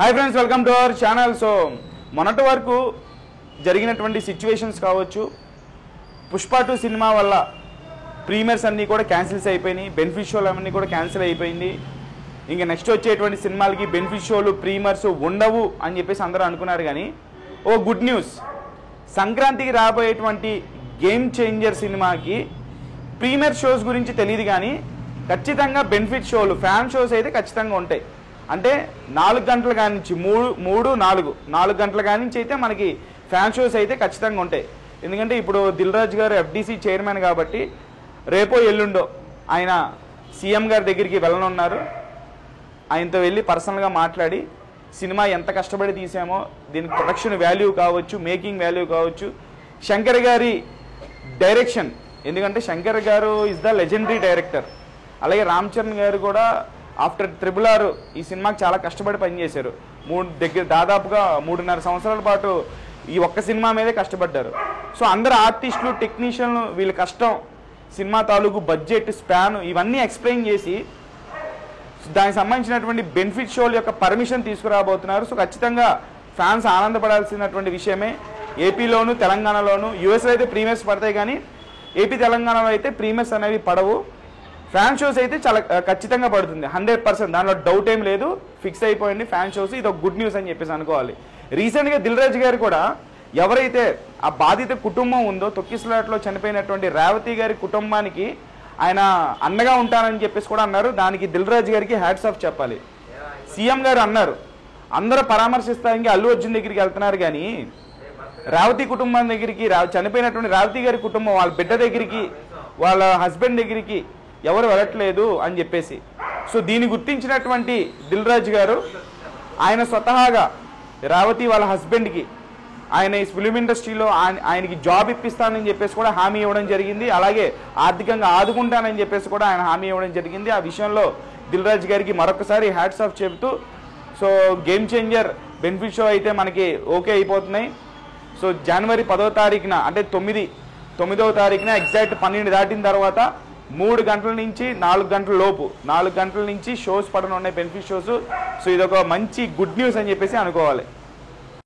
Hi friends, welcome to our channel. So మొన్నటి వరకు జరిగినటువంటి సిచ్యువేషన్స్ కావచ్చు, పుష్ప 2 సినిమా వల్ల ప్రీమియర్స్ అన్నీ కూడా క్యాన్సిల్స్ అయిపోయినాయి, బెనిఫిట్ షోలు అన్నీ కూడా క్యాన్సిల్ అయిపోయింది. ఇంకా నెక్స్ట్ వచ్చేటువంటి సినిమాలకి బెనిఫిట్ షోలు ప్రీమియర్స్ ఉండవు అని చెప్పేసి అందరూ అనుకున్నారు. కానీ ఓ గుడ్ న్యూస్, సంక్రాంతికి రాబోయేటువంటి గేమ్ చేంజర్ సినిమాకి ప్రీమియర్ షోస్ గురించి తెలియదు, కానీ ఖచ్చితంగా బెనిఫిట్ షోలు ఫ్యాన్ షోస్ అయితే ఖచ్చితంగా ఉంటాయి. అంటే 4 గంటల కానించి 4 గంటల కానించి అయితే మనకి ఫ్యాన్ షోస్ అయితే ఖచ్చితంగా ఉంటాయి. ఎందుకంటే ఇప్పుడు దిల్ రాజు గారు FDC చైర్మన్ కాబట్టి రేపో ఎల్లుండో ఆయన సీఎం గారి దగ్గరికి వెళ్ళనున్నారు. ఆయనతో వెళ్ళి పర్సనల్గా మాట్లాడి సినిమా ఎంత కష్టపడి తీసామో, దీనికి ప్రొడక్షన్ వాల్యూ కావచ్చు, మేకింగ్ వాల్యూ కావచ్చు, శంకర్ గారి డైరెక్షన్, ఎందుకంటే శంకర్ గారు ఇస్ ద లెజెండరీ డైరెక్టర్. అలాగే రామ్ చరణ్ గారు కూడా ఆఫ్టర్ RRR ఈ సినిమాకి చాలా కష్టపడి పనిచేశారు. దాదాపుగా 3.5 సంవత్సరాల పాటు ఈ ఒక్క సినిమా మీదే కష్టపడ్డారు. సో అందరు ఆర్టిస్టులు, టెక్నీషియన్లు, వీళ్ళ కష్టం, సినిమా తాలూకు బడ్జెట్, స్పాన్ ఇవన్నీ ఎక్స్ప్లెయిన్ చేసి దానికి సంబంధించినటువంటి బెనిఫిట్ షోల యొక్క పర్మిషన్ తీసుకురాబోతున్నారు. సో ఖచ్చితంగా ఫ్యాన్స్ ఆనందపడాల్సినటువంటి విషయమే. ఏపీలోను, తెలంగాణలోను, యూఎస్లో అయితే ప్రీమియర్స్ పడతాయి, కానీ ఏపీ తెలంగాణలో అయితే ప్రీమియర్స్ అనేవి పడవు. ఫ్యాన్ షోస్ అయితే చాలా ఖచ్చితంగా పడుతుంది, 100%, దానిలో డౌట్ ఏం లేదు, ఫిక్స్ అయిపోయింది ఫ్యాన్ షోస్. ఇది ఒక గుడ్ న్యూస్ అని చెప్పేసి అనుకోవాలి. రీసెంట్గా దిల్ రాజు గారు కూడా ఎవరైతే ఆ బాధిత కుటుంబం ఉందో, తొక్కిసలాట్లో చనిపోయినటువంటి రేవతి గారి కుటుంబానికి ఆయన అండగా ఉంటానని చెప్పేసి కూడా అన్నారు. దానికి దిల్ రాజు గారికి హ్యాట్స్ ఆఫ్ చెప్పాలి. సీఎం గారు అన్నారు అందరూ పరామర్శిస్తానికి అల్లు అర్జున్ దగ్గరికి వెళ్తున్నారు, కానీ రేవతి కుటుంబం దగ్గరికి, చనిపోయినటువంటి రేవతి గారి కుటుంబం వాళ్ళ బిడ్డ దగ్గరికి, వాళ్ళ హస్బెండ్ దగ్గరికి ఎవరు వెళ్ళట్లేదు అని చెప్పేసి. సో దీన్ని గుర్తించినటువంటి దిల్ రాజు గారు ఆయన స్వతహాగా రేవతి వాళ్ళ హస్బెండ్కి ఆయన ఈ ఫిలిం ఇండస్ట్రీలో ఆయనకి జాబ్ ఇప్పిస్తానని చెప్పేసి కూడా హామీ ఇవ్వడం జరిగింది. అలాగే ఆర్థికంగా ఆదుకుంటానని చెప్పేసి కూడా ఆయన హామీ ఇవ్వడం జరిగింది. ఆ విషయంలో దిల్ రాజు గారికి మరొకసారి హ్యాట్స్ ఆఫ్ చెబుతూ, so game changer benefit show అయితే మనకి ఓకే అయిపోతున్నాయి. సో జనవరి 10వ తారీఖున, అంటే 9వ తారీఖున ఎగ్జాక్ట్ 12 దాటిన తర్వాత 3 గంటల నుంచి 4 గంటల లోపు, 4 గంటల నుంచి షోస్ పడనున్నాయి, బెనిఫిట్ షోస్. సో ఇదొక మంచి గుడ్ న్యూస్ అని చెప్పేసి అనుకోవాలి.